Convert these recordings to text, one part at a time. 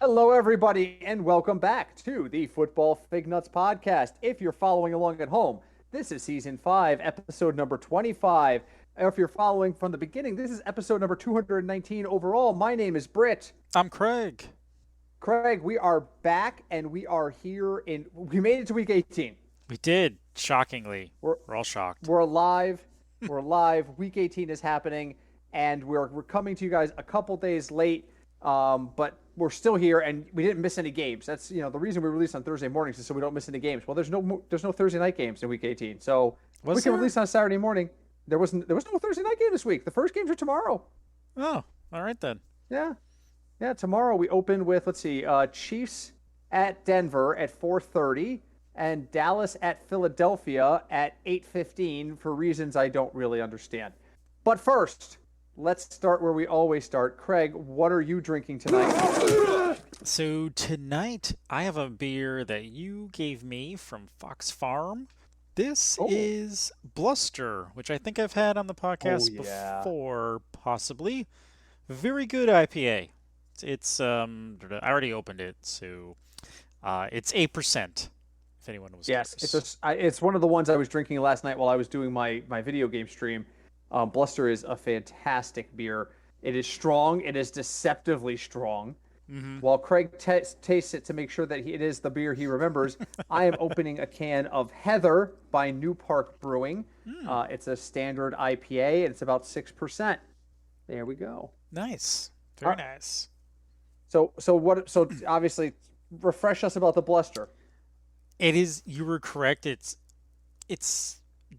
Hello, everybody, and welcome back to the Football Fignuts podcast. If you're following along at home, this is season 5, episode number 25. Or if you're following from the beginning, this is episode number 219 overall. My name is Britt. I'm Craig. Craig, we are back and we are here we made it to week 18. We did, shockingly. We're We're all shocked. we're alive. We're alive. Week 18 is happening, and we're coming to you guys a couple days late. But we're still here, and we didn't miss any games. That's the reason we release on Thursday mornings is so we don't miss any games. Well, there's no Thursday night games in week 18, so we Was can there? release on Saturday morning. There was no Thursday night game this week. The first games are tomorrow. Oh, all right then. Yeah, yeah. Tomorrow we open with Chiefs at Denver at 4:30 and Dallas at Philadelphia at 8:15 for reasons I don't really understand. But first, let's start where we always start. Craig, what are you drinking tonight? So tonight I have a beer that you gave me from Fox Farm. This Oh, is Bluster, which I think I've had on the oh podcast yeah. before, possibly. Very good IPA. I already opened it, so it's 8%, if anyone was Yes, curious. it's one of the ones I was drinking last night while I was doing my video game stream. Bluster is a fantastic beer. It is strong. It is deceptively strong. Mm-hmm. While Craig tastes it to make sure that it is the beer he remembers, I am opening a can of Heather by New Park Brewing. Mm, It's a standard IPA, and it's about 6%. There we go. nice. All Very right. nice. So obviously, refresh us about the Bluster. It is, you were correct. It's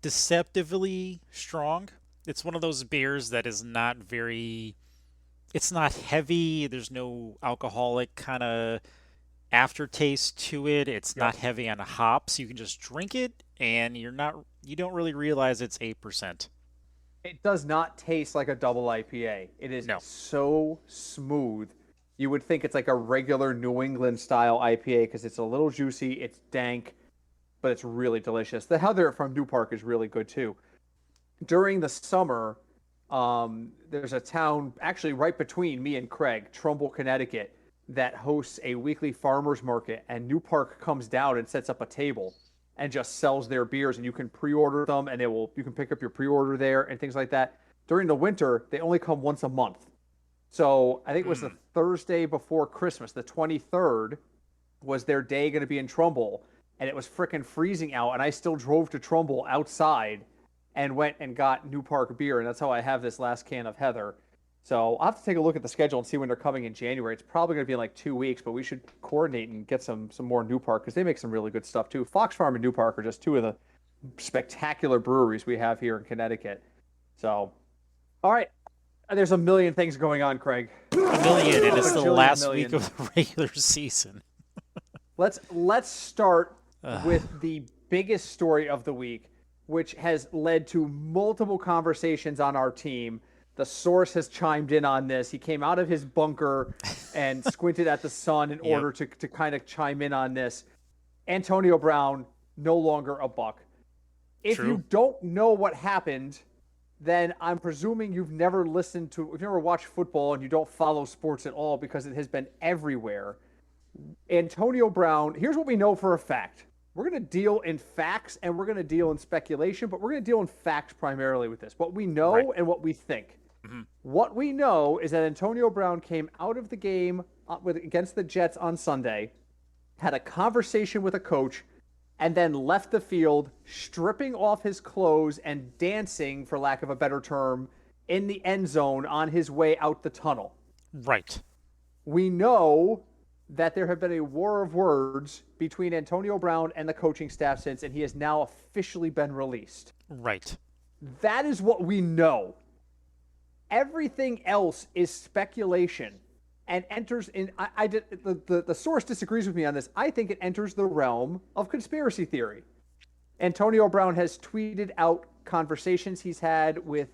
deceptively strong. It's one of those beers that is not very, it's not heavy. There's no alcoholic kind of aftertaste to it. It's Yep. not heavy on hops. You can just drink it and you don't really realize it's 8%. It does not taste like a double IPA. It is No. so smooth. You would think it's like a regular New England style IPA because it's a little juicy, it's dank, but it's really delicious. The Heather from New Park is really good too. During the summer, there's a town actually right between me and Craig, Trumbull, Connecticut, that hosts a weekly farmers market, and New Park comes down and sets up a table and just sells their beers, and you can pre-order them, and you can pick up your pre-order there and things like that. During the winter, they only come once a month. So I think it was the Mm, Thursday before Christmas, the 23rd, was their day going to be in Trumbull, and it was freaking freezing out, and I still drove to Trumbull outside and went and got New Park beer, and that's how I have this last can of Heather. So I'll have to take a look at the schedule and see when they're coming in January. It's probably going to be in like 2 weeks, but we should coordinate and get some more New Park because they make some really good stuff too. Fox Farm and New Park are just two of the spectacular breweries we have here in Connecticut. So, all right, there's a million things going on, Craig. a million, and A it's the bajillion last week million. of the regular season. Let's start Ugh. with the biggest story of the week, which has led to multiple conversations on our team. The source has chimed in on this. He came out of his bunker and squinted at the sun in Yep, order to kind of chime in on this. Antonio Brown, no longer a Buck. If true. you don't know what happened, then I'm presuming you've never watched football and you don't follow sports at all because it has been everywhere. Antonio Brown, here's what we know for a fact. We're going to deal in facts and we're going to deal in speculation, but we're going to deal in facts primarily with this. What we Right. know and what we think. Hmm. What we know is that Antonio Brown came out of the game against the Jets on Sunday, had a conversation with a coach, and then left the field, stripping off his clothes and dancing, for lack of a better term, in the end zone on his way out the tunnel. Right. We know that there have been a war of words between Antonio Brown and the coaching staff since, and he has now officially been released. Right. That is what we know. Everything else is speculation and enters in. The source disagrees with me on this. I think it enters the realm of conspiracy theory. Antonio Brown has tweeted out conversations he's had with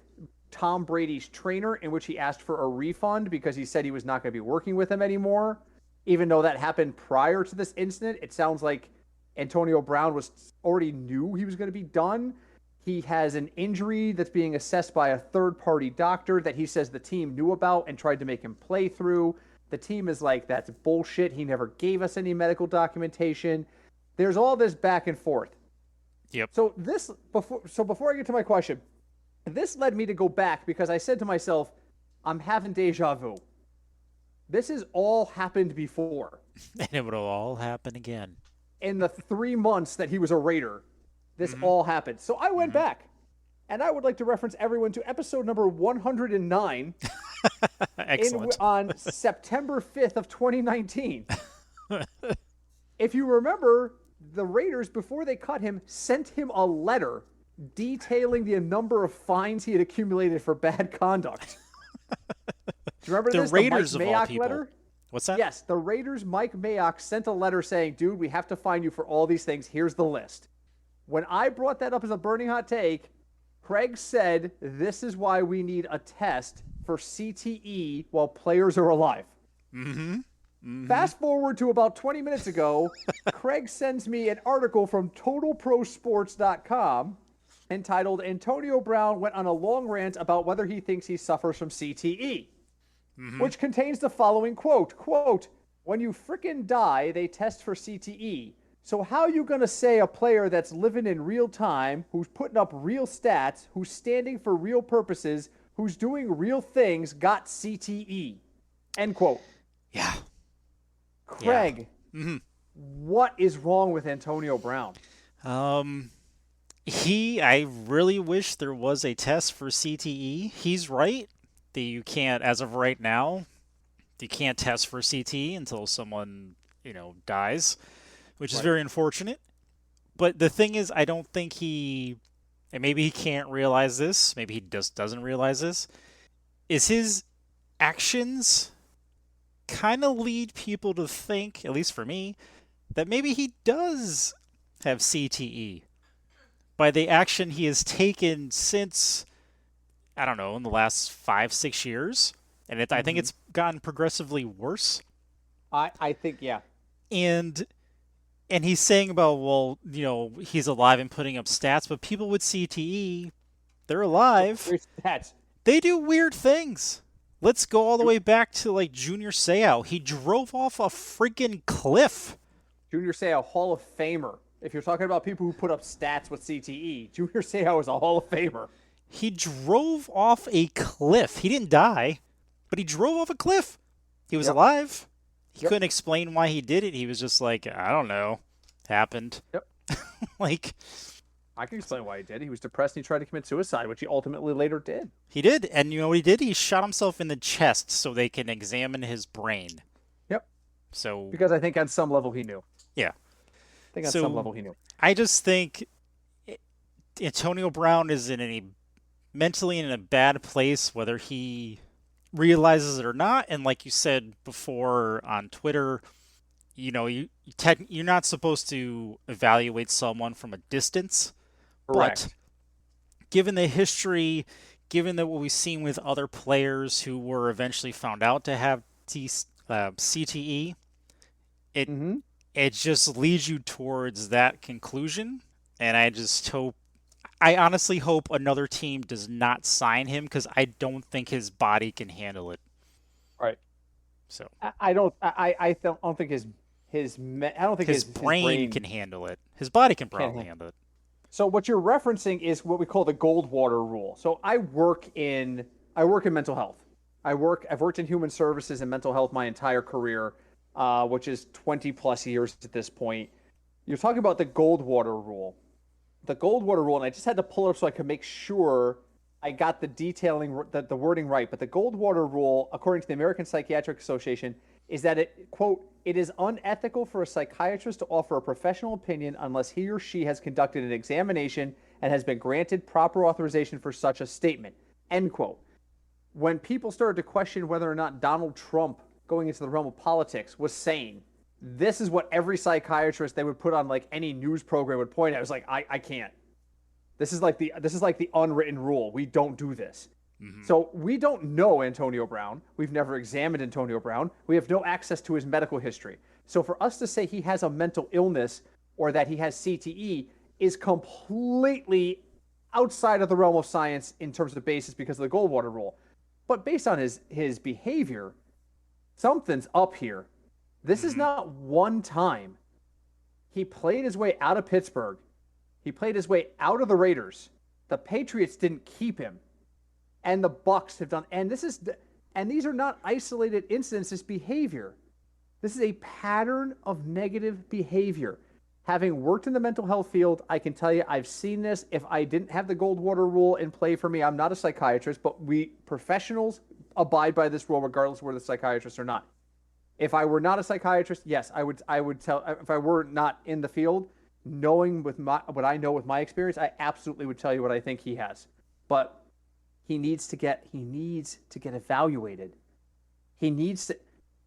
Tom Brady's trainer in which he asked for a refund because he said he was not going to be working with him anymore. Even though that happened prior to this incident, it sounds like Antonio Brown was already knew he was going to be done. He has an injury that's being assessed by a third-party doctor that he says the team knew about and tried to make him play through. The team is like, that's bullshit. He never gave us any medical documentation. There's all this back and forth. Yep. So before I get to my question, this led me to go back because I said to myself, I'm having deja vu. This has all happened before. And it would all happen again. In the 3 months that he was a Raider, this all happened. So I went back, and I would like to reference everyone to episode number 109 Excellent. on September 5th of 2019. If you remember, the Raiders, before they cut him, sent him a letter detailing the number of fines he had accumulated for bad conduct. Do you remember The this? Raiders the of Mike all Mayock people. letter? What's that? Yes, the Raiders' Mike Mayock sent a letter saying, dude, we have to fine you for all these things. Here's the list. When I brought that up as a burning hot take, Craig said, this is why we need a test for CTE while players are alive. Fast forward to about 20 minutes ago, Craig sends me an article from TotalProSports.com entitled, Antonio Brown went on a long rant about whether he thinks he suffers from CTE, which contains the following quote, when you frickin' die, they test for CTE. So how you going to say a player that's living in real time, who's putting up real stats, who's standing for real purposes, who's doing real things, got CTE? End quote. Yeah. Craig, what is wrong with Antonio Brown? I really wish there was a test for CTE. He's right that you can't, as of right now, you can't test for CTE until someone, dies, which is very unfortunate. But the thing is, I don't think and maybe he can't realize this, maybe he just doesn't realize this, is his actions kind of lead people to think, at least for me, that maybe he does have CTE by the action he has taken since, I don't know, in the last 5-6 years. And I think it's gotten progressively worse. I think, yeah. And he's saying about, well, he's alive and putting up stats, but people with CTE, they're alive. Stats. They do weird things. Let's go all the way back to, Junior Seau. He drove off a freaking cliff. Junior Seau, Hall of Famer. If you're talking about people who put up stats with CTE, Junior Seau is a Hall of Famer. He drove off a cliff. He didn't die, but he drove off a cliff. He was alive. He couldn't explain why he did it. He was just like, I don't know. Happened. Yep. I can explain why he did. He was depressed and he tried to commit suicide, which he ultimately later did. He did. And you know what he did? He shot himself in the chest so they can examine his brain. Yep. So because I think on some level he knew. Yeah. I think on some level he knew. I just think Antonio Brown is mentally in a bad place, whether he realizes it or not. And like you said before on Twitter, you're not supposed to evaluate someone from a distance. Correct. But given the history, given that what we've seen with other players who were eventually found out to have CTE, it just leads you towards that conclusion. And I honestly hope another team does not sign him because I don't think his body can handle it. Right. So I don't think his brain can handle it. His body can probably handle it. So what you're referencing is what we call the Goldwater rule. So I work in mental health. I've worked in human services and mental health my entire career, which is 20 plus years at this point. You're talking about the Goldwater rule. The Goldwater rule, and I just had to pull it up so I could make sure I got the the wording right. But the Goldwater rule, according to the American Psychiatric Association, is that it, quote, it is unethical for a psychiatrist to offer a professional opinion unless he or she has conducted an examination and has been granted proper authorization for such a statement, end quote. When people started to question whether or not Donald Trump, going into the realm of politics, was sane, this is what every psychiatrist they would put on any news program would point at. It was like, I can't. This is like the unwritten rule. We don't do this. So we don't know Antonio Brown. We've never examined Antonio Brown. We have no access to his medical history. So for us to say he has a mental illness or that he has CTE is completely outside of the realm of science in terms of the basis because of the Goldwater rule. But based on his behavior, something's up here. This is not one time. He played his way out of Pittsburgh. He played his way out of the Raiders. The Patriots didn't keep him, and the Bucks have done. And these are not isolated incidents. This behavior. This is a pattern of negative behavior. Having worked in the mental health field, I can tell you I've seen this. If I didn't have the Goldwater rule in play for me, I'm not a psychiatrist, but we professionals abide by this rule regardless of whether the psychiatrist or not. If I were not a psychiatrist, yes, I would tell. If I were not in the field, knowing what I know with my experience, I absolutely would tell you what I think he has. But he needs to get evaluated.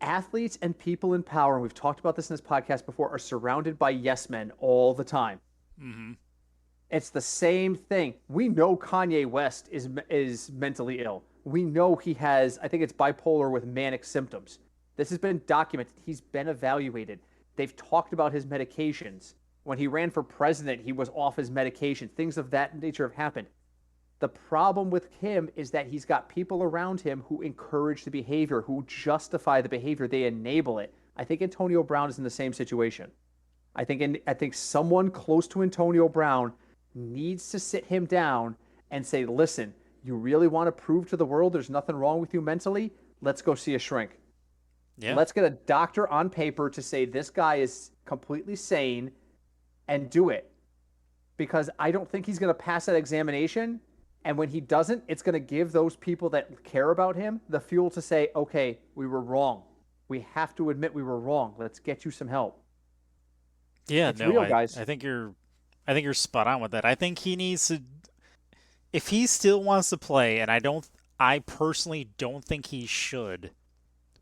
Athletes and people in power, and we've talked about this in this podcast before, are surrounded by yes men all the time. Mm-hmm. It's the same thing. We know Kanye West is mentally ill. We know he has, I think it's bipolar with manic symptoms. This has been documented. He's been evaluated. They've talked about his medications. When he ran for president, he was off his medication. Things of that nature have happened. The problem with him is that he's got people around him who encourage the behavior, who justify the behavior. They enable it. I think Antonio Brown is in the same situation. I think someone close to Antonio Brown needs to sit him down and say, listen, you really want to prove to the world there's nothing wrong with you mentally? Let's go see a shrink. Yeah. Let's get a doctor on paper to say this guy is completely sane and do it. Because I don't think he's going to pass that examination. And when he doesn't, it's going to give those people that care about him the fuel to say, okay, we were wrong. We have to admit we were wrong. Let's get you some help. Yeah, it's real, guys. I think you're spot on with that. I think he needs to, if he still wants to play, and I personally don't think he should,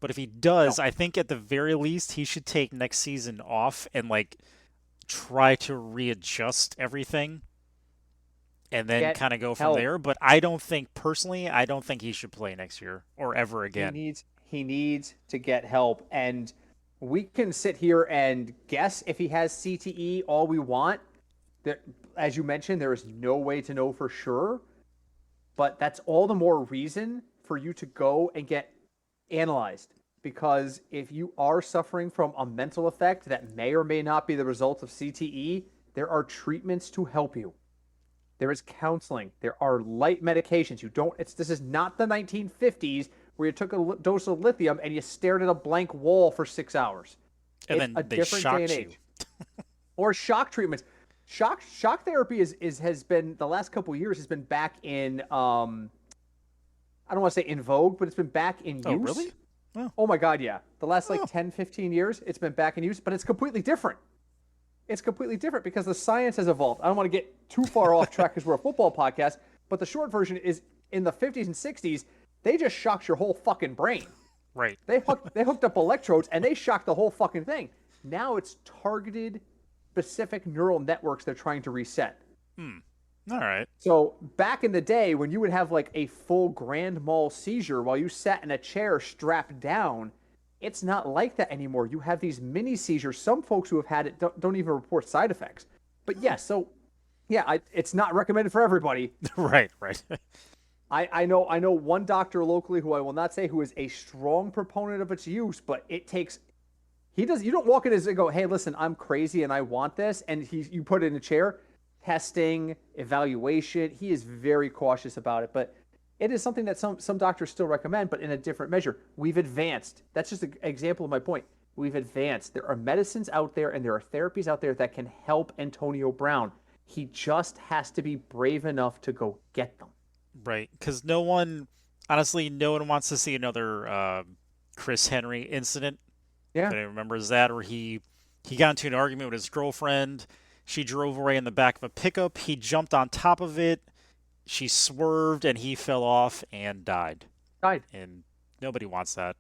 but if he does, no. I think at the very least he should take next season off and try to readjust everything. And then kind of go from there. But I don't think he should play next year or ever again. He needs to get help. And we can sit here and guess if he has CTE all we want. As you mentioned, there is no way to know for sure. But that's all the more reason for you to go and get analyzed. Because if you are suffering from a mental effect that may or may not be the result of CTE, there are treatments to help you. There is counseling. There are light medications. This is not the 1950s where you took a dose of lithium and you stared at a blank wall for 6 hours. And it's then a different day and age. Or shock treatments. Shock therapy has been, the last couple of years, has been back in, I don't want to say in vogue, but it's been back in use. Oh, really? Oh my God, yeah. The last 10, 15 years, it's been back in use, but it's completely different. It's completely different because the science has evolved. I don't want to get too far off track because we're a football podcast, but the short version is in the 50s and 60s, they just shocked your whole fucking brain. Right. They hooked up electrodes and they shocked the whole fucking thing. Now it's targeted, specific neural networks they're trying to reset. All right. So back in the day when you would have a full grand mal seizure while you sat in a chair strapped down, it's not like that anymore. You have these mini seizures. Some folks who have had it don't even report side effects. But it's not recommended for everybody. Right. I know one doctor locally who I will not say who is a strong proponent of its use, but it takes. You don't walk in and go, hey, listen, I'm crazy and I want this, and you put it in a chair. Testing, evaluation. He is very cautious about it, but it is something that some doctors still recommend, but in a different measure. We've advanced. That's just an example of my point. We've advanced. There are medicines out there and there are therapies out there that can help Antonio Brown. He just has to be brave enough to go get them. Right, because no one wants to see another Chris Henry incident. Yeah. But I remembers that, where he got into an argument with his girlfriend. She drove away in the back of a pickup. He jumped on top of it. She swerved, and he fell off and died. And nobody wants that.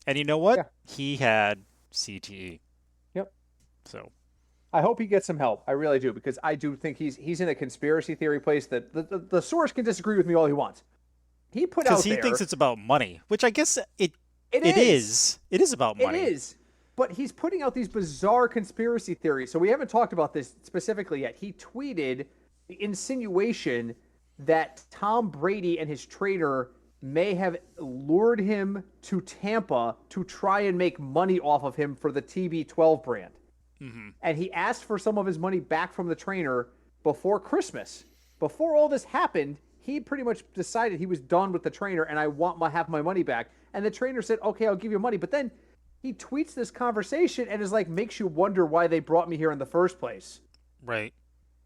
And you know what? Yeah. He had CTE. Yep. So I hope he gets some help. I really do, because I do think he's in a conspiracy theory place that the source can disagree with me all he wants. He put out there... Because he thinks it's about money, which I guess it is. It is about money. It is. But he's putting out these bizarre conspiracy theories. So we haven't talked about this specifically yet. He tweeted the insinuation that Tom Brady and his trainer may have lured him to Tampa to try and make money off of him for the TB12 brand. Mm-hmm. And he asked for some of his money back from the trainer before Christmas. Before all this happened, he pretty much decided he was done with the trainer and I want half my money back. And the trainer said, okay, I'll give you money. But then he tweets this conversation and is like, makes you wonder why they brought me here in the first place. Right.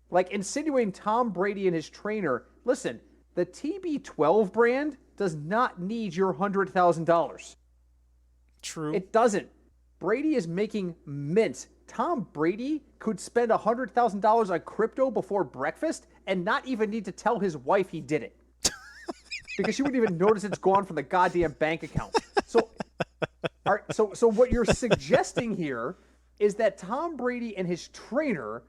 Like insinuating Tom Brady and his trainer. Listen, the TB12 brand does not need your $100,000. True. It doesn't. Brady is making mints. Tom Brady could spend $100,000 on crypto before breakfast and not even need to tell his wife he did it. Because she wouldn't even notice it's gone from the goddamn bank account. So what you're suggesting here is that Tom Brady and his trainer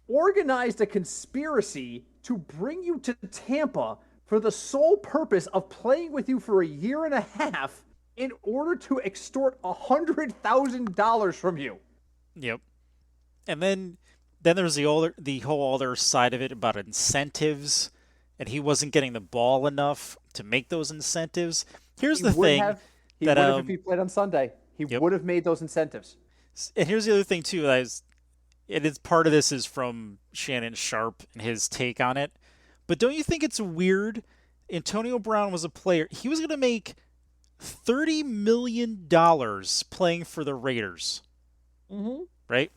organized a conspiracy to bring you to Tampa for the sole purpose of playing with you for a year and a half in order to extort $100,000 from you. Yep. And then there's the whole other side of it about incentives, and he wasn't getting the ball enough to make those incentives. Here's the thing. He would have if he played on Sunday. He would have made those incentives. And here's the other thing too. Part of this is from Shannon Sharp and his take on it. But don't you think it's weird? Antonio Brown was a player. He was going to make $30 million playing for the Raiders. Mm-hmm. Right?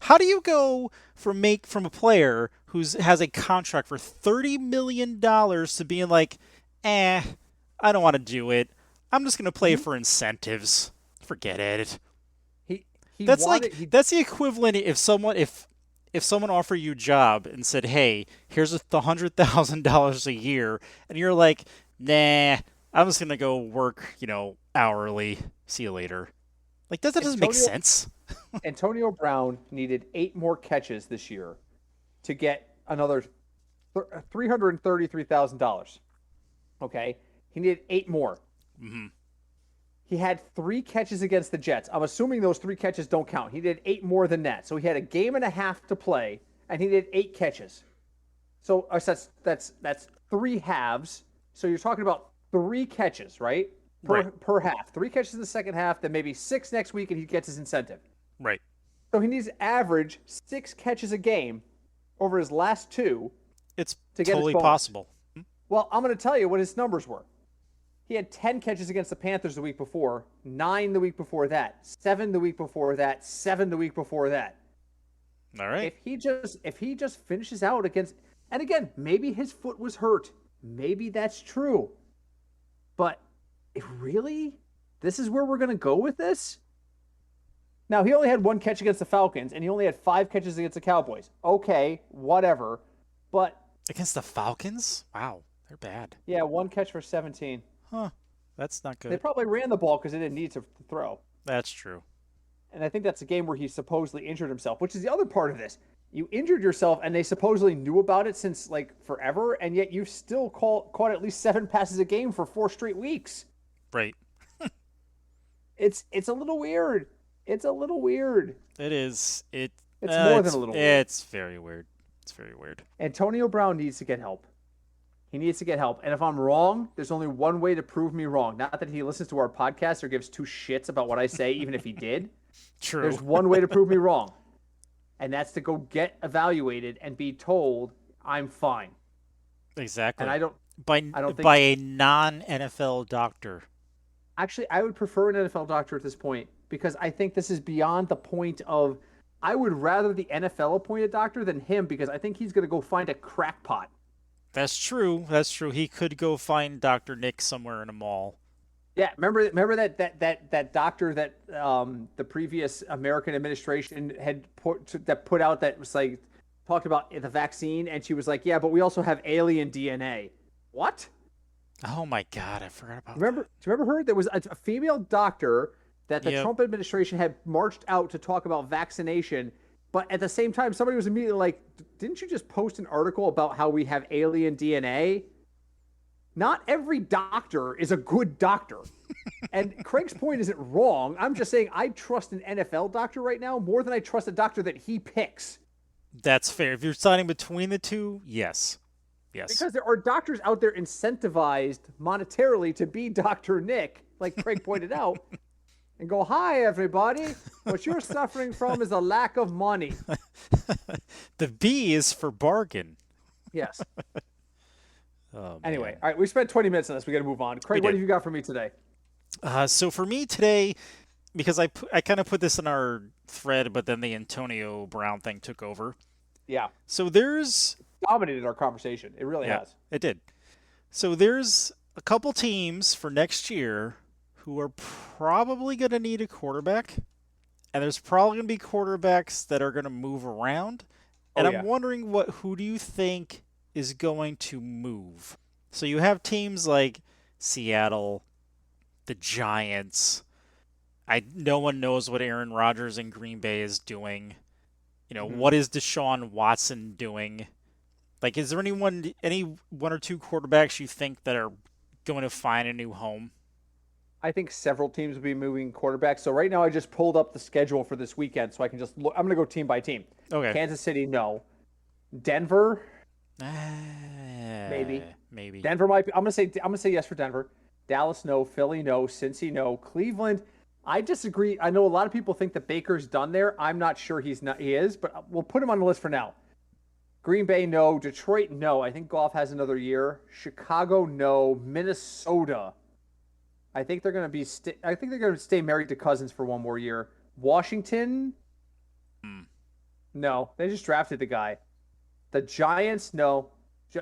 How do you go from a player who has a contract for $30 million to being like, I don't want to do it. I'm just going to play for incentives. Forget it. That's the equivalent if someone offered you a job and said, "Hey, here's the $100,000 a year," and you're like, "Nah, I'm just gonna go work, hourly. See you later." Like that doesn't make sense. Antonio Brown needed 8 more catches this year to get another $333,000. Okay, he needed 8 more. Mm-hmm. He had 3 catches against the Jets. I'm assuming those 3 catches don't count. He did 8 more than that. So he had a game and a half to play, and he did 8 catches. So that's 3 halves. So you're talking about 3 catches, right? Per half. 3 catches in the second half, then maybe 6 next week, and he gets his incentive. Right. So he needs to average 6 catches a game over his last 2. It's totally possible. Well, I'm going to tell you what his numbers were. He had 10 catches against the Panthers the week before, 9 the week before that, 7 the week before that, 7 the week before that. All right. If he just finishes out against, and again, maybe his foot was hurt. Maybe that's true. But really, this is where we're going to go with this? Now, he only had 1 catch against the Falcons, and he only had 5 catches against the Cowboys. Okay, whatever. But against the Falcons? Wow, they're bad. Yeah, 1 catch for 17. Huh, that's not good. They probably ran the ball because they didn't need to throw. That's true. And I think that's a game where he supposedly injured himself, which is the other part of this. You injured yourself, and they supposedly knew about it since, forever, and yet you've still caught at least 7 passes a game for 4 straight weeks. Right. It's a little weird. It's a little weird. It is. It's more than a little weird. It's very weird. It's very weird. Antonio Brown needs to get help. He needs to get help. And if I'm wrong, there's only one way to prove me wrong. Not that he listens to our podcast or gives 2 shits about what I say, even if he did. True. There's one way to prove me wrong. And that's to go get evaluated and be told I'm fine. Exactly. And I don't think by a non-NFL doctor. Actually, I would prefer an NFL doctor at this point because I think this is beyond the point of I would rather the NFL appoint a doctor than him because I think he's going to go find a crackpot. That's true. That's true. He could go find Dr. Nick somewhere in a mall. Yeah, remember that doctor that the previous American administration had put out that was like talked about the vaccine, and she was like, "Yeah, but we also have alien DNA." What? Oh my God, I forgot about. Do you remember her? There was a female doctor that the Trump administration had marched out to talk about vaccination. But at the same time, somebody was immediately like, didn't you just post an article about how we have alien DNA? Not every doctor is a good doctor. And Craig's point isn't wrong. I'm just saying I trust an NFL doctor right now more than I trust a doctor that he picks. That's fair. If you're deciding between the two, yes. Yes. Because there are doctors out there incentivized monetarily to be Dr. Nick, like Craig pointed out, and go, "Hi, everybody. What you're suffering from is a lack of money." The B is for bargain. Yes. Oh Anyway, man, all right, we spent 20 minutes on this. We got to move on. we Craig, what did. have you got for me today? So for me today, because I kind of put this in our thread, but then the Antonio Brown thing took over. Yeah, So there's dominated our conversation. It really yeah, has. it did. So there's a couple teams for next year who are probably going to need a quarterback, and there's probably going to be quarterbacks that are going to move around. Oh And I'm yeah. wondering who do you think is going to move? So you have teams like Seattle, the Giants. No one knows what Aaron Rodgers in Green Bay is doing. Hmm. What is Deshaun Watson doing? Like, is there any one or two quarterbacks you think that are going to find a new home? I think several teams will be moving quarterbacks. So right now, I just pulled up the schedule for this weekend, so I can just look. I'm going to go team by team. Okay. Kansas City, no. Denver, maybe. Maybe. Denver might be. I'm gonna say yes for Denver. Dallas, no. Philly, no. Cincy, no. Cleveland, I disagree. I know a lot of people think that Baker's done there. I'm not sure he's not. He is, but we'll put him on the list for now. Green Bay, no. Detroit, no. I think Goff has another year. Chicago, no. Minnesota, I think they're gonna be. I think they're gonna stay married to Cousins for one more year. Washington, Hmm. no. They just drafted the guy. The Giants, no.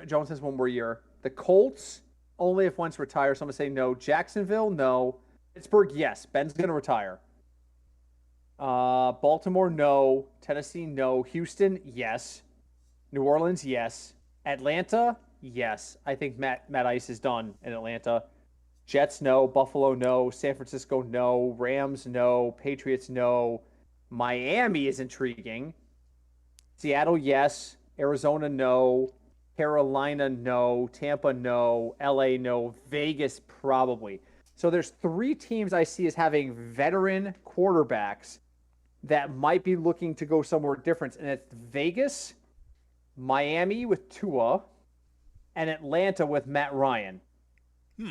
Jones has one more year. The Colts, only if Wentz retires. So I'm going to say no. Jacksonville, no. Pittsburgh, yes. Ben's going to retire. Baltimore, no. Tennessee, no. Houston, yes. New Orleans, yes. Atlanta, yes. I think Matt Ice is done in Atlanta. Jets, no. Buffalo, no. San Francisco, no. Rams, no. Patriots, no. Miami is intriguing. Seattle, yes. Arizona, no. Carolina, no. Tampa, no. LA, no. Vegas, probably. So there's three teams I see as having veteran quarterbacks that might be looking to go somewhere different. And it's Vegas, Miami with Tua, and Atlanta with Matt Ryan.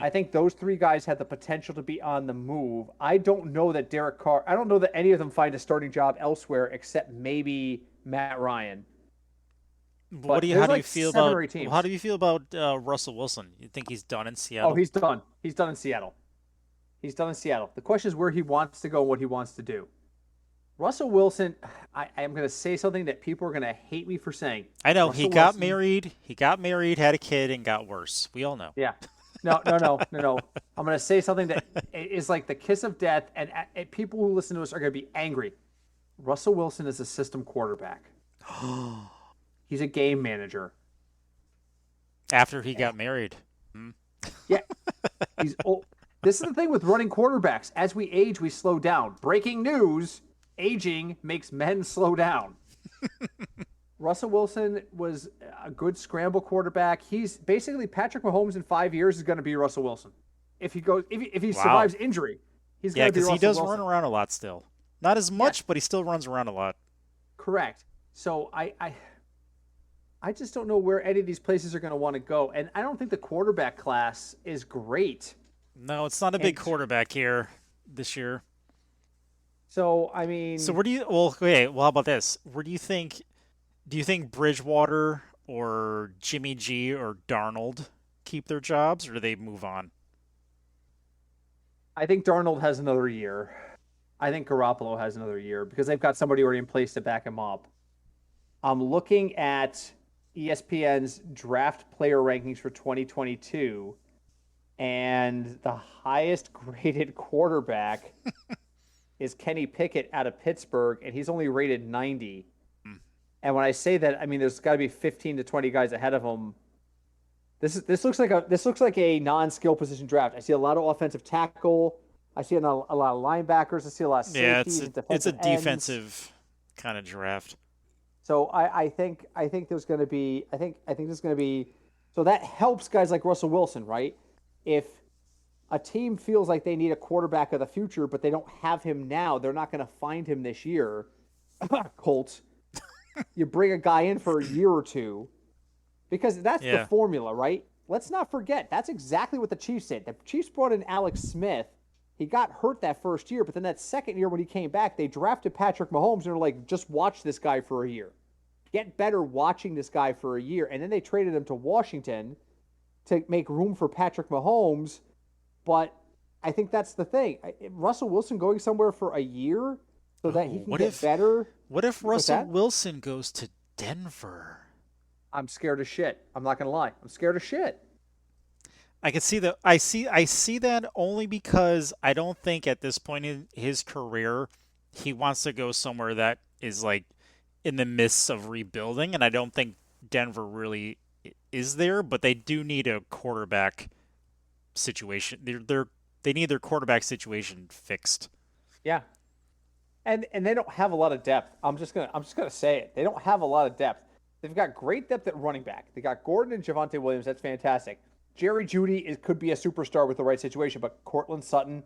I think those three guys had the potential to be on the move. I don't know that Derek Carr, I don't know that any of them find a starting job elsewhere except maybe Matt Ryan. But there's like seven or eight How teams. do you feel about Russell Wilson? You think he's done in Oh, Seattle? he's done. He's done in Seattle. He's done in Seattle. The question is where he wants to go and what he wants to do. Russell Wilson, I am going to say something that people are going to hate me for saying. I know he Russell got Wilson, married. He got married, had a kid, and got worse. We all know. yeah. No, no, no, no, no. I'm going to say something that is like the kiss of death, and people who listen to us are going to be angry. Russell Wilson is a system quarterback. He's a game manager. After he got married. Yeah, he's old. This is the thing with running quarterbacks. As we age, we slow down. Breaking news: aging makes men slow down. Russell Wilson was a good scramble quarterback. He's basically Patrick Mahomes in 5 years is going to be Russell Wilson. If he Wow. survives injury, he's Yeah, going to be because Russell he does Wilson. run around a lot still. Not as much, but he still runs around a lot. Correct. So I just don't know where any of these places are going to want to go, and I don't think the quarterback class is great. No, it's not a big And quarterback here this year. so I mean, So where do you? Well, okay. Well, how about this? Where do you think? Do you think Bridgewater or Jimmy G or Darnold keep their jobs, or do they move on? I think Darnold has another year. I think Garoppolo has another year because they've got somebody already in place to back him up. I'm looking at ESPN's draft player rankings for 2022, and the highest graded quarterback is Kenny Pickett out of Pittsburgh, and he's only rated 90. And when I say that, I mean there's got to be 15 to 20 guys ahead of him. This looks like a non-skill position draft. I see a lot of offensive tackle. I see a lot of linebackers. I see a lot of Yeah, safeties and it's a defensive ends. defensive kind of draft. So I think there's going to be there's going to be so that helps guys like Russell Wilson, right? If a team feels like they need a quarterback of the future, but they don't have him now, they're not going to find him this year. Colts, you bring a guy in for a year or two because that's the Yeah. formula, right? Let's not forget that's exactly what the Chiefs did. The Chiefs brought in Alex Smith. He got hurt that first year, but then that second year when he came back, they drafted Patrick Mahomes and they're like, just watch this guy for a year. Get better watching this guy for a year. And then they traded him to Washington to make room for Patrick Mahomes. But I think that's the thing. Russell Wilson going somewhere for a year so that he can get better. What if Russell Wilson goes to Denver? I'm scared of shit. I'm not going to lie. I'm scared of shit. I can see that. I see that only because I don't think at this point in his career he wants to go somewhere that is like in the midst of rebuilding, and I don't think Denver really is there. But they do need a quarterback situation. They need their quarterback situation fixed. Yeah, and they don't have a lot of depth. I'm just gonna say it. They don't have a lot of depth. They've got great depth at running back. They got Gordon and Javonte Williams. That's fantastic. Jerry Jeudy could be a superstar with the right situation, but Cortland Sutton,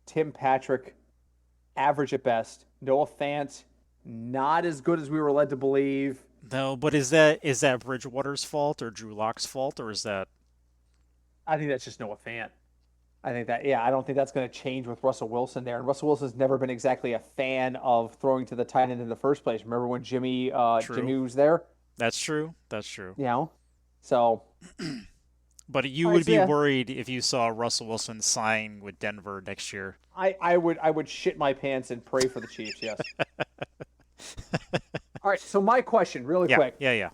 Tim Patrick, average at best. Noah Fant, not as good as we were led to believe. No, but is that Bridgewater's fault or Drew Lock's fault, or is that? I think that's just Noah Fant. I don't think that's going to change with Russell Wilson there. And Russell Wilson's never been exactly a fan of throwing to the tight end in the first place. Remember when Jimmy was there? That's true. You know, so. But you would be worried if you saw Russell Wilson sign with Denver next year. I would shit my pants and pray for the Chiefs. Yes. All right. So my question, really quick. Yeah.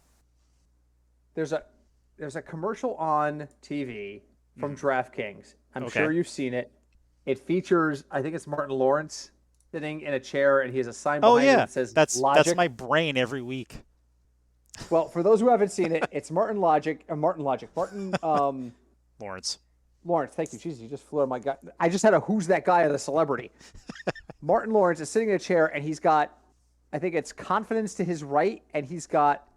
There's a commercial on TV from DraftKings. I'm sure you've seen it. It features, I think it's Martin Lawrence sitting in a chair, and he has a sign behind him that says Logic. That's my brain every week. Well, for those who haven't seen it, it's Martin Lawrence. Lawrence, thank you. Jesus, you just flew out of my gut. I just had a who's that guy of the celebrity. Martin Lawrence is sitting in a chair, and he's got, I think it's confidence to his right, and he's got,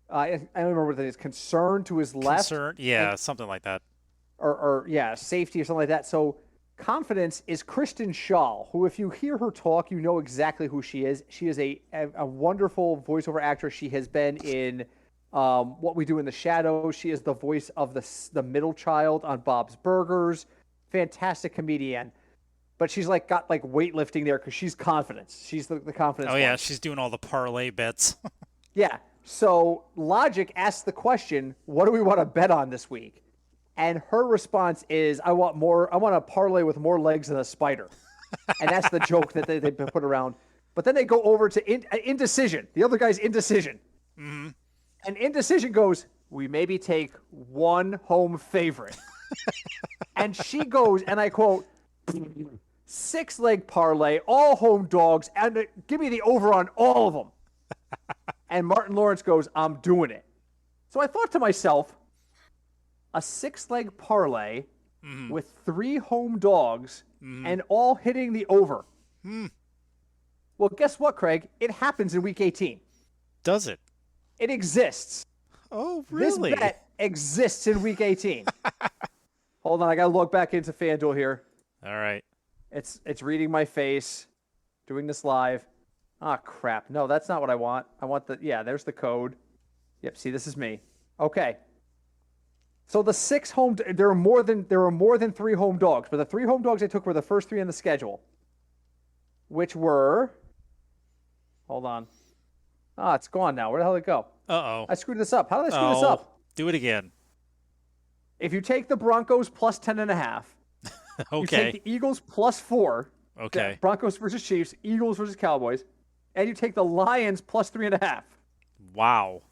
I don't remember what it is, concern to his left. Something like that. Or safety or something like that. So confidence is Kristen Schaal, who, if you hear her talk, you know exactly who she is. She is a wonderful voiceover actress. She has been in What We Do in the Shadows. She is the voice of the middle child on Bob's Burgers. Fantastic comedian. But she's got weightlifting there because she's confidence. She's the confidence. Oh, yeah, she's doing all the parlay bets. Yeah. So Logic asked the question, what do we want to bet on this week? And her response is, I want a parlay with more legs than a spider. And that's the joke that they put around. But then they go over to indecision. The other guy's indecision. Mm-hmm. And indecision goes, we maybe take one home favorite. And she goes, and I quote, 6-leg parlay, all home dogs, and give me the over on all of them. And Martin Lawrence goes, I'm doing it. So I thought to myself, a 6-leg parlay with 3 home dogs and all hitting the over. Well, guess what, Craig? It happens in Week 18. Does it? It exists. Oh, really? This bet exists in Week 18. Hold on, I got to log back into FanDuel here. All right. It's reading my face, doing this live. Ah, crap. No, that's not what I want. I want there's the code. Yep, see, this is me. Okay. So the 6 home, there are more than 3 home dogs, but the 3 home dogs I took were the first 3 in the schedule, which were, hold on. Ah, it's gone now. Where the hell did it go? Uh-oh. I screwed this up. How did I screw this up? Do it again. If you take the Broncos plus 10.5, okay. You take the Eagles plus 4. Okay. Broncos versus Chiefs, Eagles versus Cowboys, and you take the Lions plus 3.5. Wow.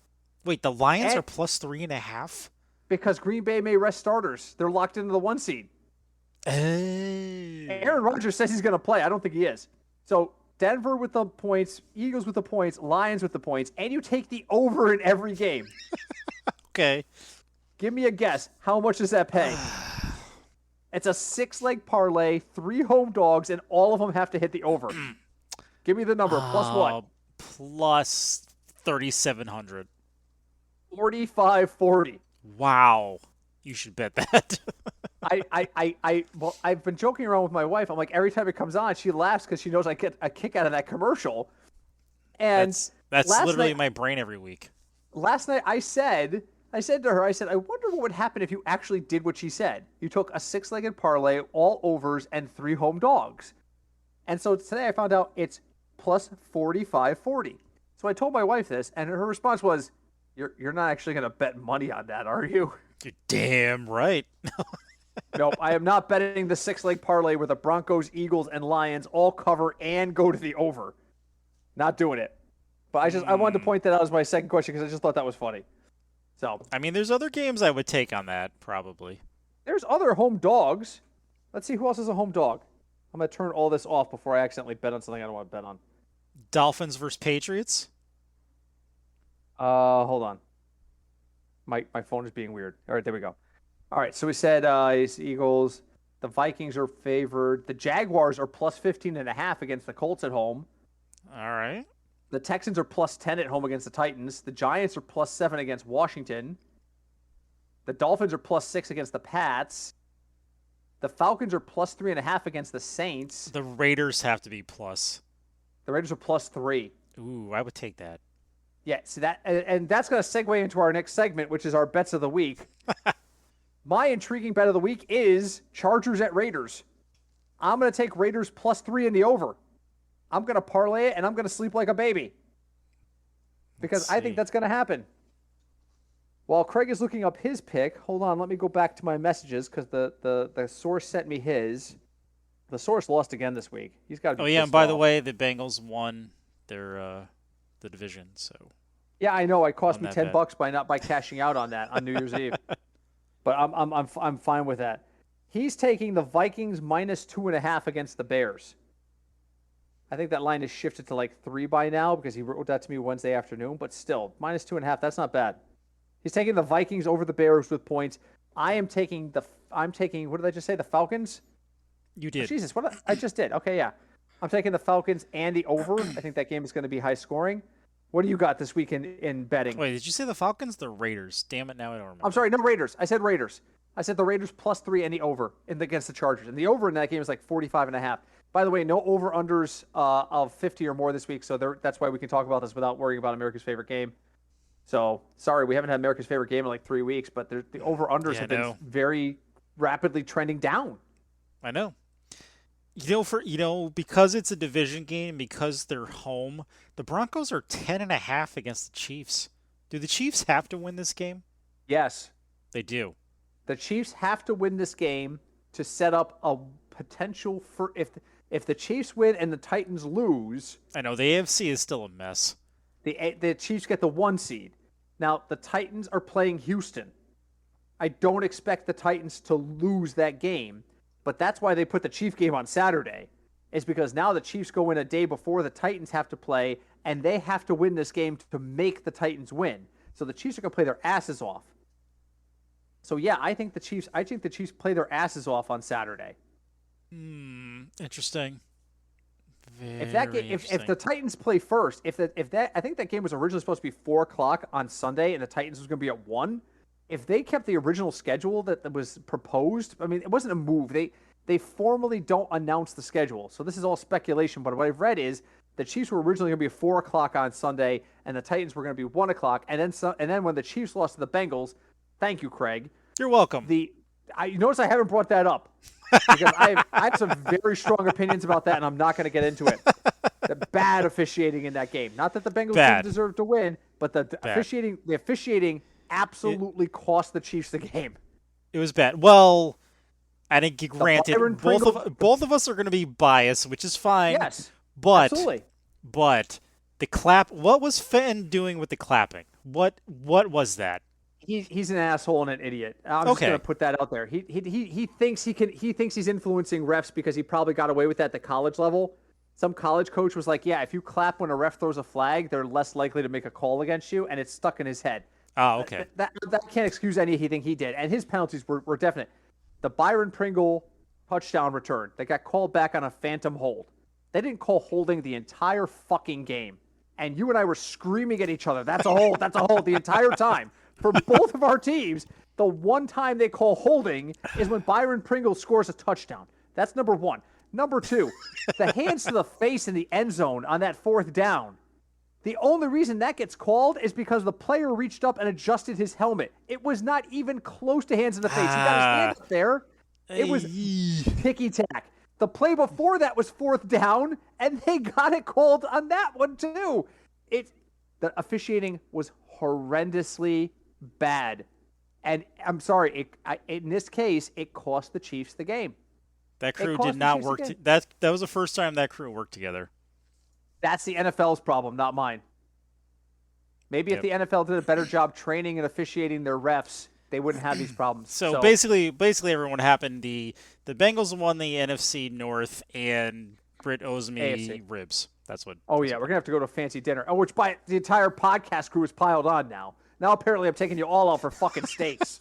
Wait, the Lions are plus 3.5? Because Green Bay may rest starters. They're locked into the 1 seed. Aaron Rodgers says he's going to play. I don't think he is. So Denver with the points, Eagles with the points, Lions with the points, and you take the over in every game. Okay. Give me a guess. How much does that pay? It's a 6-leg parlay, 3 home dogs, and all of them have to hit the over. Give me the number. Plus what? Plus 3,700. 45-40. Wow. You should bet that. I've been joking around with my wife. I'm like, every time it comes on, she laughs because she knows I get a kick out of that commercial. And that's literally my brain every week. Last night I said I said to her, I wonder what would happen if you actually did what she said. You took a six-legged parlay, all overs, and 3 home dogs. And so today I found out it's plus 45.40. So I told my wife this, and her response was, "You're not actually going to bet money on that, are you?" You're damn right. Nope, I am not betting the 6-leg parlay where the Broncos, Eagles, and Lions all cover and go to the over. Not doing it. But I wanted to point that out as my second question because I just thought that was funny. So I mean, there's other games I would take on that, probably. there's other home dogs. Let's see who else is a home dog. I'm going to turn all this off before I accidentally bet on something I don't want to bet on. Dolphins versus Patriots. Hold on. My phone is being weird. All right, there we go. All right, so we said it's Eagles. The Vikings are favored. The Jaguars are plus 15.5 against the Colts at home. All right. The Texans are plus 10 at home against the Titans. The Giants are plus 7 against Washington. The Dolphins are plus 6 against the Pats. The Falcons are plus 3.5 against the Saints. The Raiders have to be plus. The Raiders are plus 3. Ooh, I would take that. Yeah, see that, and that's going to segue into our next segment, which is our bets of the week. My intriguing bet of the week is Chargers at Raiders. I'm going to take Raiders plus 3 in the over. I'm going to parlay it, and I'm going to sleep like a baby. Because I think that's going to happen. While Craig is looking up his pick, hold on, let me go back to my messages because the source sent me his. The source lost again this week. He's got to be Oh, yeah, pissed and by the off. way, the Bengals won their the division, so. Yeah, I know. It cost On me that $10 by cashing out on that on New Year's Eve. But I'm fine with that. He's taking the Vikings minus 2.5 against the Bears. I think that line is shifted to like 3 by now because he wrote that to me Wednesday afternoon. But still, minus 2.5. That's not bad. He's taking the Vikings over the Bears with points. I'm taking. What did I just say? The Falcons. You did. Oh, Jesus, what I just did. Okay, yeah. I'm taking the Falcons and the over. I think that game is going to be high scoring. What do you got this week in betting? Wait, did you say the Falcons? The Raiders. Damn it, now I don't remember. I'm sorry, no Raiders. I said Raiders. I said the Raiders plus 3 and the over against the Chargers. And the over in that game is like 45.5. By the way, no over-unders of 50 or more this week, so that's why we can talk about this without worrying about America's favorite game. So, sorry, we haven't had America's favorite game in like 3 weeks, but the over-unders have been very rapidly trending down. I know. Because it's a division game, because they're home, the Broncos are 10.5 against the Chiefs. Do the Chiefs have to win this game? Yes. They do. The Chiefs have to win this game to set up a potential for if the Chiefs win and the Titans lose. I know the AFC is still a mess. The Chiefs get the 1 seed. Now the Titans are playing Houston. I don't expect the Titans to lose that game, but that's why they put the Chief game on Saturday. Is because now the Chiefs go in a day before the Titans have to play, and they have to win this game to make the Titans win. So the Chiefs are going to play their asses off. So yeah, I think the Chiefs play their asses off on Saturday. Interesting. If the Titans play first, I think that game was originally supposed to be 4:00 on Sunday, and the Titans was going to be at 1. If they kept the original schedule that was proposed, I mean, it wasn't a move. They formally don't announce the schedule, so this is all speculation. But what I've read is the Chiefs were originally going to be 4:00 on Sunday, and the Titans were going to be 1:00. And then when the Chiefs lost to the Bengals, thank you, Craig. You're welcome. You notice I haven't brought that up because I have some very strong opinions about that, and I'm not going to get into it. The bad officiating in that game. Not that the Bengals didn't deserve to win, but the officiating absolutely cost the Chiefs the game. It was bad. Well, I think granted, both of us are going to be biased, which is fine. Yes, but absolutely. But the clap. What was Fenton doing with the clapping? What was that? He's an asshole and an idiot. I'm just going to put that out there. He thinks he's influencing refs because he probably got away with that at the college level. Some college coach was like, "Yeah, if you clap when a ref throws a flag, they're less likely to make a call against you," and it's stuck in his head. Oh, okay. That can't excuse anything he did, and his penalties were definite. The Byron Pringle touchdown return that got called back on a phantom hold. They didn't call holding the entire fucking game, and you and I were screaming at each other. That's a hold. That's a hold the entire time. For both of our teams, the one time they call holding is when Byron Pringle scores a touchdown. That's number 1. Number 2, the hands to the face in the end zone on that 4th down. The only reason that gets called is because the player reached up and adjusted his helmet. It was not even close to hands in the face. He got his hand up there. It was ticky-tack. The play before that was 4th down, and they got it called on that one too. The officiating was horrendously bad. And I'm sorry, in this case, it cost the Chiefs the game. That crew did not work. That was the first time that crew worked together. That's the NFL's problem, not mine. Maybe if the NFL did a better job training and officiating their refs, they wouldn't have these problems. So basically, everyone happened. The Bengals won the NFC North, and Britt owes me AFC. ribs. That's what. Oh yeah, we're gonna have to go to a fancy dinner. Oh, which by the entire podcast crew is piled on now. Now apparently I'm taking you all out for fucking steaks.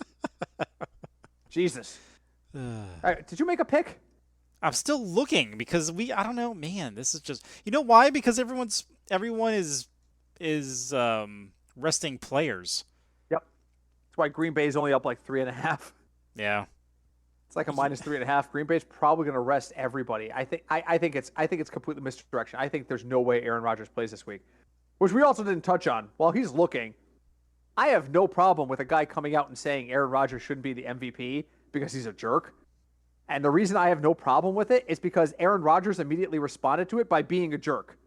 Jesus. All right, did you make a pick? I'm still looking because I don't know, man. This is just, you know why? Because everyone is resting players. Yep. That's why Green Bay is only up like 3.5. Yeah. It's like a -3.5. Green Bay's probably going to rest everybody. I think it's completely misdirection. I think there's no way Aaron Rodgers plays this week, which we also didn't touch on. While he's looking, I have no problem with a guy coming out and saying Aaron Rodgers shouldn't be the MVP because he's a jerk. And the reason I have no problem with it is because Aaron Rodgers immediately responded to it by being a jerk.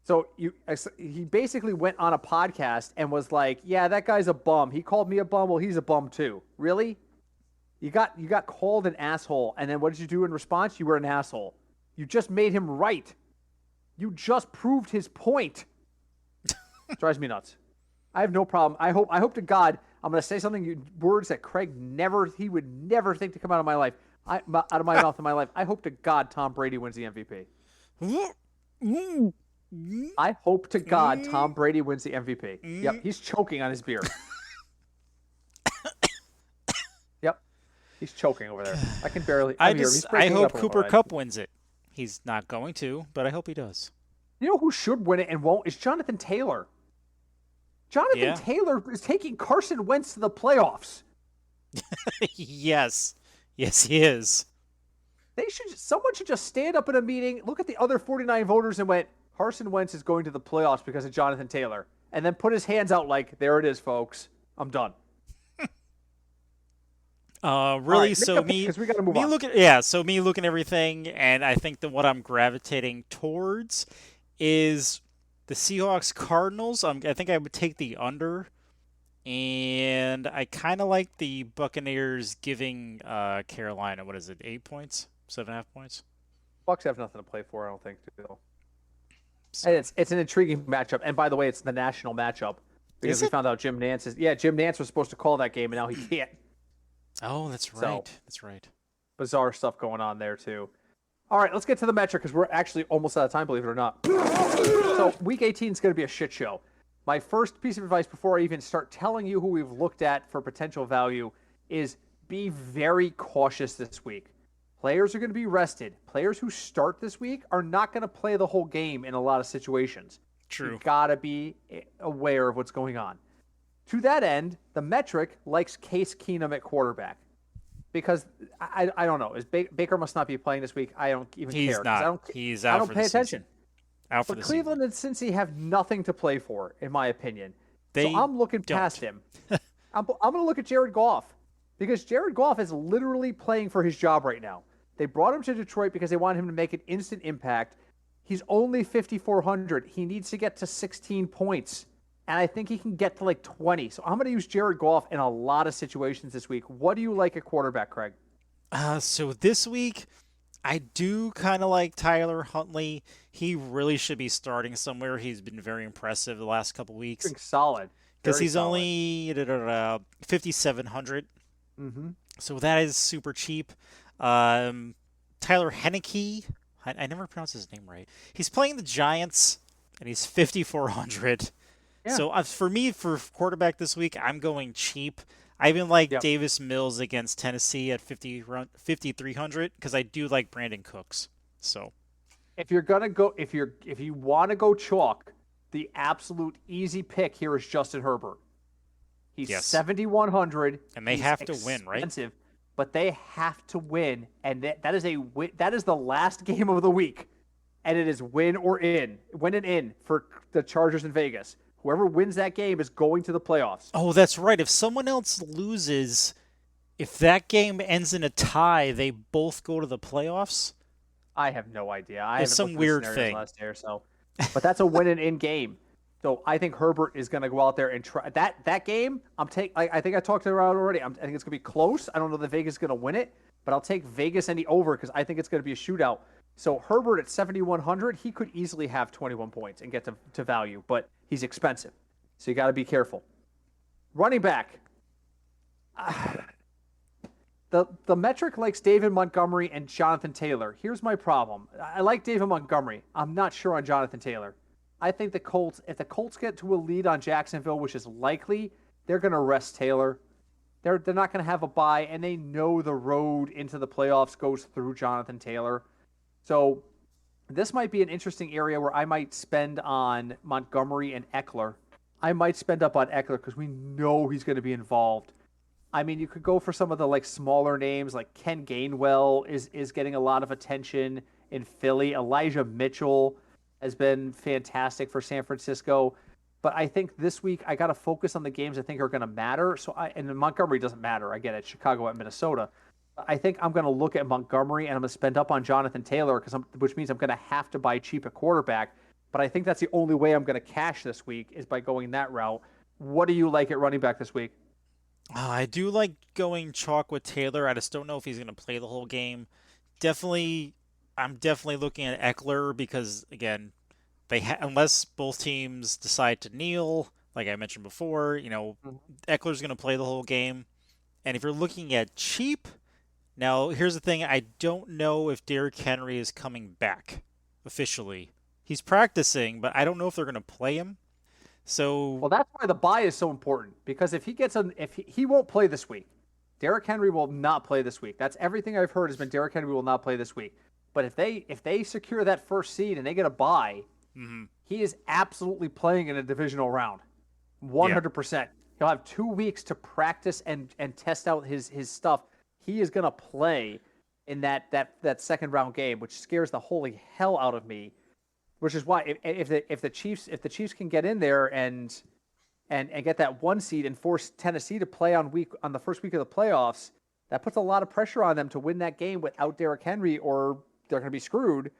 So he basically went on a podcast and was like, "Yeah, that guy's a bum. He called me a bum. Well, he's a bum too." Really? You got called an asshole, and then what did you do in response? You were an asshole. You just made him right. You just proved his point. Drives me nuts. I have no problem. I hope to God I'm going to say words that Craig he would never think to come out of my life. Out of my mouth in my life. I hope to God Tom Brady wins the MVP. I hope to God Tom Brady wins the MVP. Yep, he's choking on his beer. Yep, he's choking over there. I can barely. I hope Cooper Kupp wins it. He's not going to, but I hope he does. You know who should win it and won't? Is Jonathan Taylor. Jonathan Taylor is taking Carson Wentz to the playoffs. Yes, he is. Someone should just stand up in a meeting, look at the other 49 voters, and went, Carson Wentz is going to the playoffs because of Jonathan Taylor, and then put his hands out like, there it is, folks. I'm done. Really? Right, so me looking at everything, and I think that what I'm gravitating towards is the Seahawks Cardinals. I think I would take the under, and I kind of like the Buccaneers giving Carolina, 8 points, 7.5 points. Bucs have nothing to play for, I don't think. So. And it's an intriguing matchup, and by the way, it's the national matchup because we found out Jim Nance was supposed to call that game, and now he can't. Oh, that's right. That's right. Bizarre stuff going on there too. All right, let's get to the metric because we're actually almost out of time, believe it or not. So week 18 is going to be a shit show. My first piece of advice before I even start telling you who we've looked at for potential value is be very cautious this week. Players are going to be rested. Players who start this week are not going to play the whole game in a lot of situations. True. You've got to be aware of what's going on. To that end, the metric likes Case Keenum at quarterback. Because I don't know. Baker must not be playing this week. I don't even care. He's not. He's out. I don't pay attention. Out for but the Cleveland season. and Cincy have nothing to play for, in my opinion. So I'm looking past him. I'm going to look at Jared Goff because Jared Goff is literally playing for his job right now. They brought him to Detroit because they wanted him to make an instant impact. He's only 5,400. He needs to get to 16 points. And I think he can get to like 20. So I'm going to use Jared Goff in a lot of situations this week. What do you like at quarterback, Craig? So this week, I do kind of like Tyler Huntley. He really should be starting somewhere. He's been very impressive the last couple weeks. Solid. Because he's only 5,700. Mm-hmm. So that is super cheap. Tyler Henneke. I never pronounce his name right. He's playing the Giants, and he's 5,400. Yeah. So for me, for quarterback this week, I'm going cheap. I even like Davis Mills against Tennessee at 5,300 because I do like Brandon Cooks. So if you're gonna go, if you want to go chalk, the absolute easy pick here is Justin Herbert. He's 7,100, and they have to win, right? But they have to win, and that is the last game of the week. and it is win and in for the Chargers in Vegas. Whoever wins that game is going to the playoffs. Oh, that's right. If someone else loses, if that game ends in a tie, they both go to the playoffs. I have no idea. I It's haven't some looked at the weird scenarios thing. last year, so. But that's a win and in game. So I think Herbert is going to go out there and try that game. I think I talked about it already. I think it's going to be close. I don't know that Vegas is going to win it, but I'll take Vegas and the over because I think it's going to be a shootout. So Herbert at 7,100, he could easily have 21 points and get to value, but he's expensive, so you got to be careful. Running back. The metric likes David Montgomery and Jonathan Taylor. Here's my problem. I like David Montgomery. I'm not sure on Jonathan Taylor. I think if the Colts get to a lead on Jacksonville, which is likely, they're going to rest Taylor. They're not going to have a bye, and they know the road into the playoffs goes through Jonathan Taylor. So this might be an interesting area where I might spend on Montgomery and Eckler. I might spend up on Eckler because we know he's going to be involved. I mean, you could go for some of the smaller names like Ken Gainwell is getting a lot of attention in Philly. Elijah Mitchell has been fantastic for San Francisco. But I think this week I got to focus on the games I think are going to matter. And Montgomery doesn't matter. I get it. Chicago at Minnesota. I think I'm going to look at Montgomery and I'm going to spend up on Jonathan Taylor which means I'm going to have to buy cheap at quarterback. But I think that's the only way I'm going to cash this week is by going that route. What do you like at running back this week? I do like going chalk with Taylor. I just don't know if he's going to play the whole game. I'm definitely looking at Eckler because again, unless both teams decide to kneel, like I mentioned before, Eckler's going to play the whole game. And if you're looking at cheap, now here's the thing: I don't know if Derrick Henry is coming back officially. He's practicing, but I don't know if they're going to play him. So well, that's why the bye is so important because if he won't play this week, Derrick Henry will not play this week. That's everything I've heard has been Derrick Henry will not play this week. But if they secure that first seed and they get a bye, he is absolutely playing in a divisional round, 100%. He'll have 2 weeks to practice and test out his stuff. He is going to play in that second round game, which scares the holy hell out of me. Which is why if the Chiefs can get in there and get that 1 seed and force Tennessee to play on the first week of the playoffs, that puts a lot of pressure on them to win that game without Derrick Henry, or they're going to be screwed.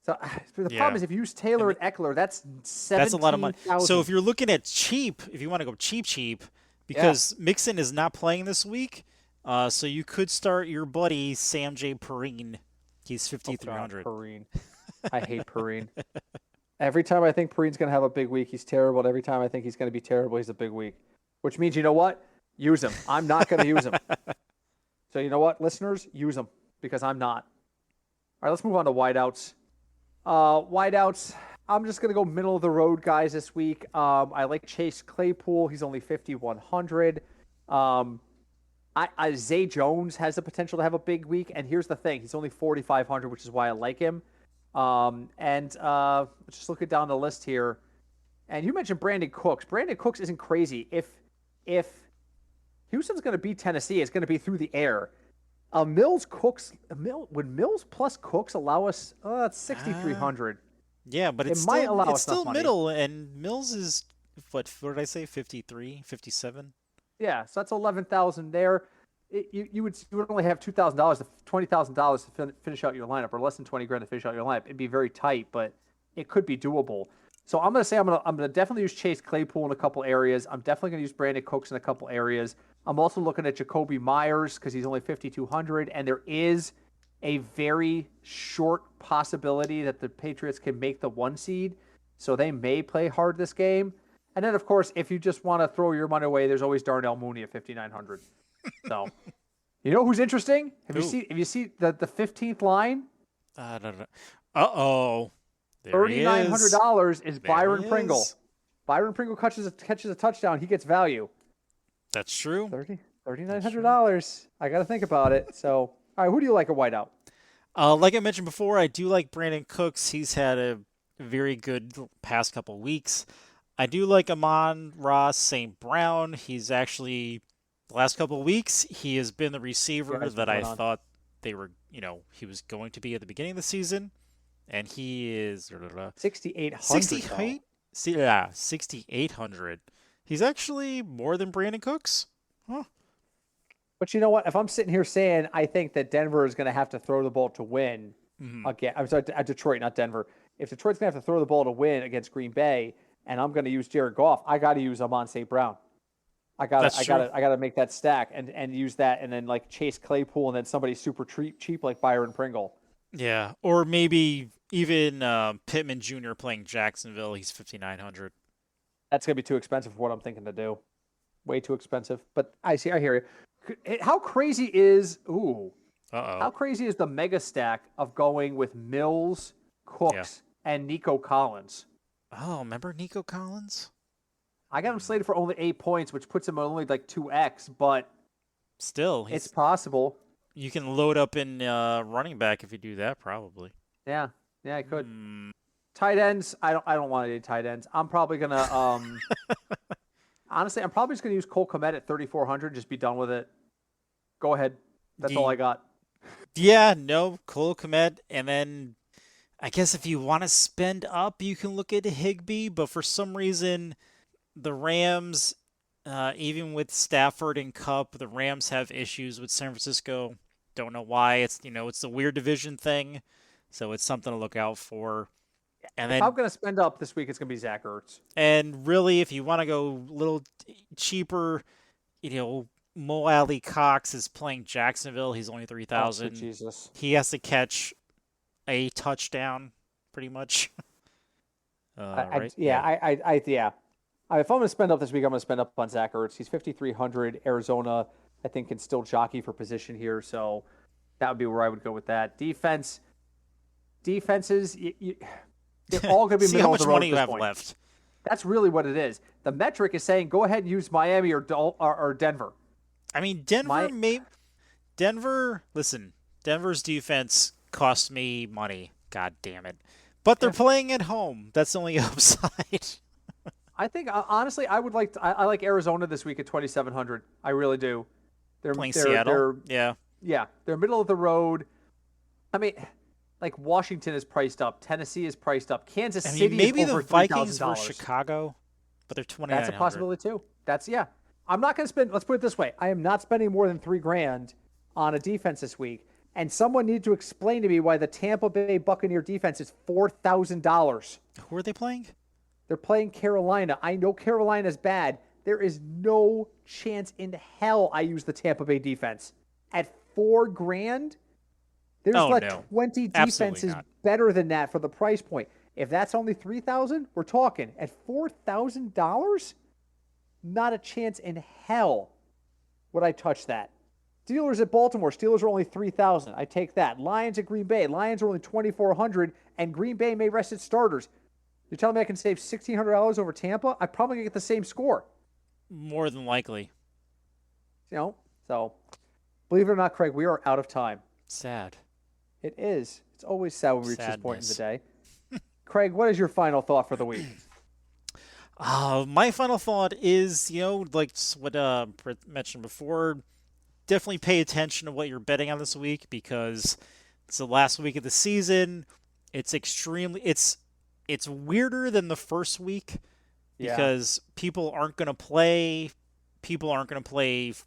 So the problem is if you use Taylor and Eckler, that's a lot of money. 17,000. So if you're looking at cheap, if you want to go cheap, because Mixon is not playing this week, so you could start your buddy Sam J. Perrine. He's 5,300. Perrine. I hate Perrine. Every time I think Perrine's going to have a big week, he's terrible. And every time I think he's going to be terrible, he's a big week. Which means, you know what? Use him. I'm not going to use him. So you know what, listeners? Use him because I'm not. All right, let's move on to wideouts. Wideouts, I'm just going to go middle of the road guys this week. I like Chase Claypool. He's only 5,100. Zay Jones has the potential to have a big week. And here's the thing. He's only 4,500, which is why I like him. Just looking down the list here, and you mentioned Brandon Cooks. Brandon Cooks isn't crazy. If Houston's going to beat Tennessee, it's going to be through the air. Would Mills plus Cooks allow us? That's 6,300. Yeah, but it's still middle, and Mills is what did I say? 53, 57. Yeah, so that's 11,000 there. You would only have $2,000 to $20,000 to finish out your lineup, or less than $20,000 to finish out your lineup. It'd be very tight, but it could be doable. So I'm gonna say I'm gonna definitely use Chase Claypool in a couple areas. I'm definitely gonna use Brandon Cooks in a couple areas. I'm also looking at Jacoby Myers because he's only 5,200, and there is a very short possibility that the Patriots can make the 1 seed, so they may play hard this game. And then, of course, if you just want to throw your money away, there's always Darnell Mooney at 5,900. So, you know who's interesting? Have you seen the 15th line? I don't know. Uh-oh. $3,900 is Byron Pringle. Byron Pringle catches a touchdown. He gets value. That's true. $3,900. I got to think about it. So, all right, who do you like at wideout? Like I mentioned before, I do like Brandon Cooks. He's had a very good past couple weeks. I do like Amon-Ra St. Brown. He's actually, the last couple of weeks, he has been the receiver that I thought he was going to be at the beginning of the season. and he is 6,800 though. 68. Yeah, 6,800. He's actually more than Brandon Cooks. Huh. But you know what? If I'm sitting here saying I think that Denver is going to have to throw the ball to win Hmm. again, I'm sorry, Detroit, not Denver. If Detroit's going to have to throw the ball to win against Green Bay, and I'm going to use Jared Goff, I got to use Amon St. Brown. That's true. I gotta make that stack and use that, and then like Chase Claypool, and then somebody super cheap like Byron Pringle. Yeah, or maybe even Pittman Jr. playing Jacksonville. He's 5,900. That's gonna be too expensive for what I'm thinking to do. Way too expensive. But I see, I hear you. How crazy is Uh-oh. how crazy is the mega stack of going with Mills, Yeah. Cooks, and Nico Collins? Oh, remember Nico Collins? I got him slated for only 8 points, which puts him at only like 2x, but Still, it's he's possible. you can load up in running back if you do that, probably. Yeah, yeah, I could. Hmm. Tight ends, I don't want any tight ends. I'm probably gonna honestly, I'm probably just gonna use Cole Kmet at 3,400. Just be done with it. Go ahead. That's all I got. Yeah, no, Cole Kmet, and then I guess if you want to spend up, you can look at Higbee, but for some reason, the Rams, even with Stafford and Cup, the Rams have issues with San Francisco. Don't know why. It's a weird division thing, so it's something to look out for. And If I'm then, gonna spend up this week, it's gonna be Zach Ertz. and really, if you want to go a little cheaper, Mo Alley Cox is playing Jacksonville. He's only Oh, sweet 3,000. Jesus. He has to catch a touchdown, pretty much. Right? Yeah, Yeah. yeah. If I'm gonna spend up this week, I'm gonna spend up on Zach Ertz. He's 5,300. Arizona, I think, can still jockey for position here, so that would be where I would go with that. Defenses, they're all gonna be See how middle of much the road money at you this have point. left. That's really what it is. The metric is saying go ahead and use Miami or Denver. I mean, My Listen, Denver's defense cost me money. God damn it. But they're yeah, playing at home. That's the only upside. I think honestly, I like Arizona this week at 2,700. I really do. They're Playing they're Seattle. they're Yeah. yeah, they're middle of the road. I mean, like Washington is priced up, Tennessee is priced up, Kansas I mean, City is maybe the over three thousand Vikings versus dollars. Chicago, but they're That's a 2,900. possibility too. That's yeah. I'm not going to spend. Let's put it this way: I am not spending more than $3,000 on a defense this week. And someone needs to explain to me why the Tampa Bay Buccaneer defense is $4,000. Who are they playing? They're playing Carolina. I know Carolina's bad. There is no chance in hell I use the Tampa Bay defense at $4,000. There's Oh, like no. 20 Absolutely defenses not. better than that for the price point. If that's only 3,000, we're talking at $4,000. Not a chance in hell would I touch that. Steelers at Baltimore. Steelers are only 3,000. I take that. Lions at Green Bay. Lions are only 2,400, and Green Bay may rest its starters. You're telling me I can save $1,600 over Tampa? I'm probably gonna get the same score. More than likely. So believe it or not, Craig, we are out of time. Sad. It is. It's always sad when we reach this point in the Sadness. day. Craig, what is your final thought for the week? My final thought is, like what Britt mentioned before, definitely pay attention to what you're betting on this week because it's the last week of the season. It's weirder than the first week Yeah. because people aren't going to play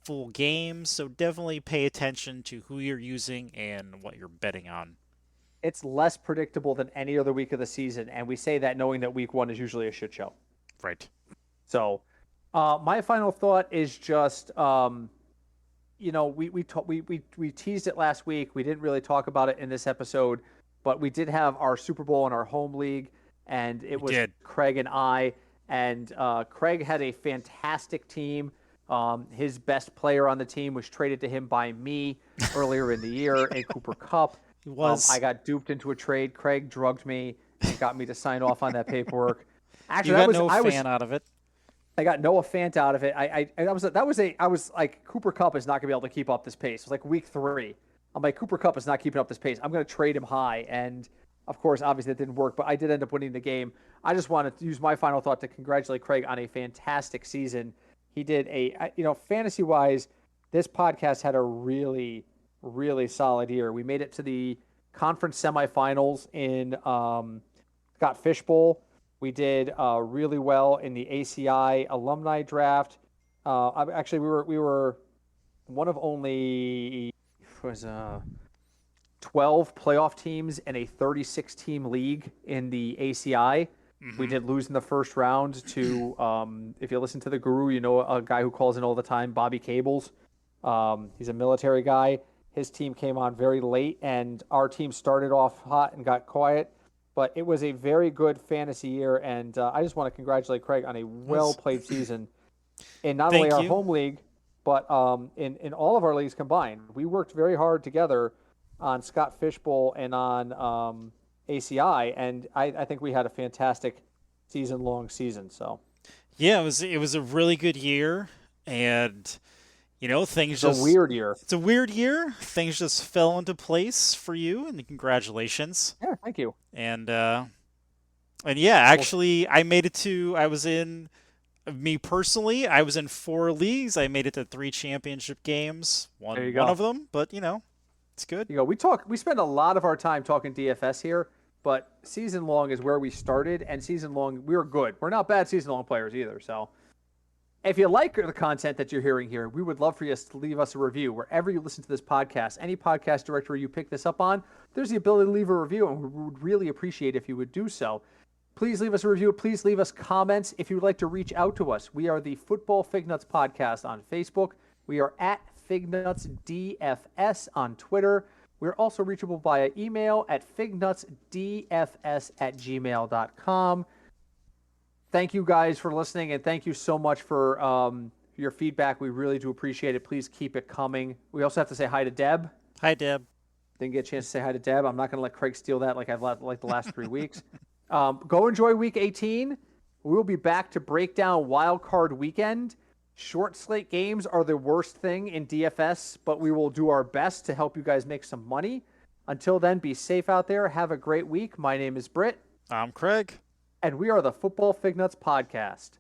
full games, so definitely pay attention to who you're using and what you're betting on. It's less predictable than any other week of the season, and we say that knowing that week one is usually a shit show. Right. So, my final thought is just, we teased it last week. We didn't really talk about it in this episode, but we did have our Super Bowl in our home league, and it was Craig and I. And Craig had a fantastic team. His best player on the team was traded to him by me earlier in the year, a Cooper Kupp. He was. I got duped into a trade. Craig drugged me and got me to sign off on that paperwork. Actually, You got no fan out of it. I got Noah Fant out of it. I was like, Cooper Kupp is not going to be able to keep up this pace. It was like week 3. I'm like, Cooper Kupp is not keeping up this pace. I'm going to trade him high. And of course, obviously it didn't work, but I did end up winning the game. I just wanted to use my final thought to congratulate Craig on a fantastic season. He did fantasy wise, this podcast had a really, really solid year. We made it to the conference semifinals in Scott Fishbowl. We did really well in the ACI alumni draft. Actually, we were one of only was 12 playoff teams in a 36 team league in the ACI. We did lose in the first round to, if you listen to the Guru, you know a guy who calls in all the time, Bobby Cables. He's a military guy. His team came on very late, and our team started off hot and got quiet. But it was a very good fantasy year, and I just want to congratulate Craig on a well-played season in not only Thank our you. home league, but in all of our leagues combined. We worked very hard together on Scott Fishbowl and on ACI, and I think we had a fantastic season-long season. So Yeah, it was a really good year, and things it's a just weird year. it's a weird year. Things just fell into place for you, and congratulations. Yeah, thank you. And yeah, Well, actually, I made it to. I was in me personally. I was in 4 leagues. I made it to 3 championship games. there you One go. of them, but it's good. You know, we spend a lot of our time talking DFS here, but season long is where we started, and season long we were good. We're not bad season long players either. So if you like the content that you're hearing here, we would love for you to leave us a review wherever you listen to this podcast. Any podcast directory you pick this up on, there's the ability to leave a review, and we would really appreciate if you would do so. Please leave us a review. Please leave us comments if you would like to reach out to us. We are the Football Fignuts Podcast on Facebook. We are at Fignuts DFS on Twitter. We're also reachable via email at fignutsdfs@gmail.com. Thank you guys for listening, and thank you so much for your feedback. We really do appreciate it. Please keep it coming. We also have to say hi to Deb. Hi, Deb. Didn't get a chance to say hi to Deb. I'm not going to let Craig steal that like I've let like the last 3 weeks. Go enjoy Week 18. We will be back to break down Wild Card Weekend. Short slate games are the worst thing in DFS, but we will do our best to help you guys make some money. Until then, be safe out there. Have a great week. My name is Britt, I'm Craig. and we are the Football Fignuts Podcast.